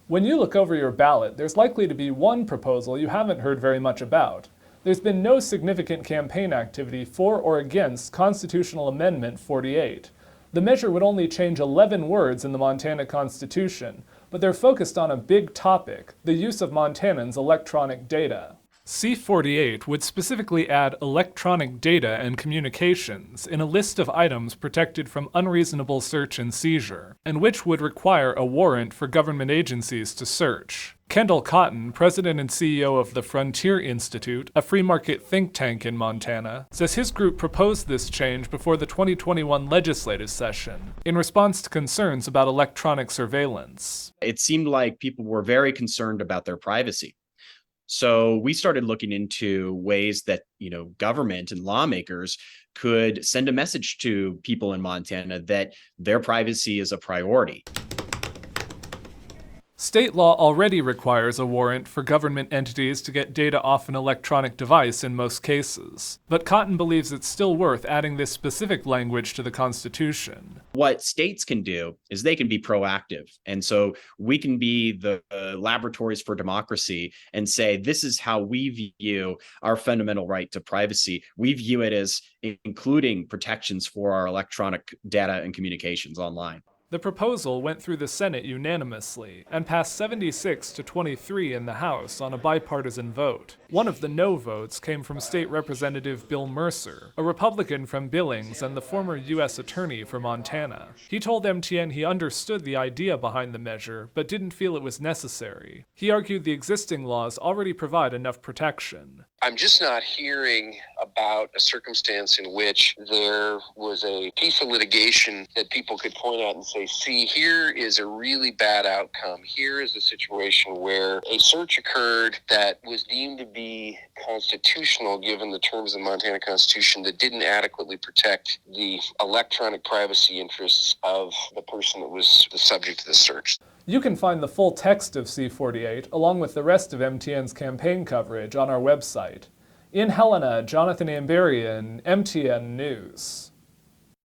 When you look over your ballot, there's likely to be one proposal you haven't heard very much about. There's been no significant campaign activity for or against Constitutional Amendment 48. The measure would only change 11 words in the Montana Constitution, but they're focused on a big topic, the use of Montanans' electronic data. C-48 would specifically add electronic data and communications in a list of items protected from unreasonable search and seizure, and which would require a warrant for government agencies to search. Kendall Cotton, president and CEO of the Frontier Institute, a free market think tank in Montana, says his group proposed this change before the 2021 legislative session, in response to concerns about electronic surveillance. It seemed like people were very concerned about their privacy. So we started looking into ways that, government and lawmakers could send a message to people in Montana that their privacy is a priority. State law already requires a warrant for government entities to get data off an electronic device in most cases, but Cotton believes it's still worth adding this specific language to the Constitution. What states can do is they can be proactive. And so we can be the laboratories for democracy and say, this is how we view our fundamental right to privacy. We view it as including protections for our electronic data and communications online. The proposal went through the Senate unanimously and passed 76 to 23 in the House on a bipartisan vote. One of the no votes came from State Representative Bill Mercer, a Republican from Billings and the former U.S. Attorney for Montana. He told MTN he understood the idea behind the measure, but didn't feel it was necessary. He argued the existing laws already provide enough protection. I'm just not hearing about a circumstance in which there was a piece of litigation that people could point out and say, see, here is a really bad outcome. Here is a situation where a search occurred that was deemed to be constitutional given the terms of the Montana Constitution that didn't adequately protect the electronic privacy interests of the person that was the subject of the search. You can find the full text of C-48, along with the rest of MTN's campaign coverage, on our website. In Helena, Jonathan Amberian, MTN News.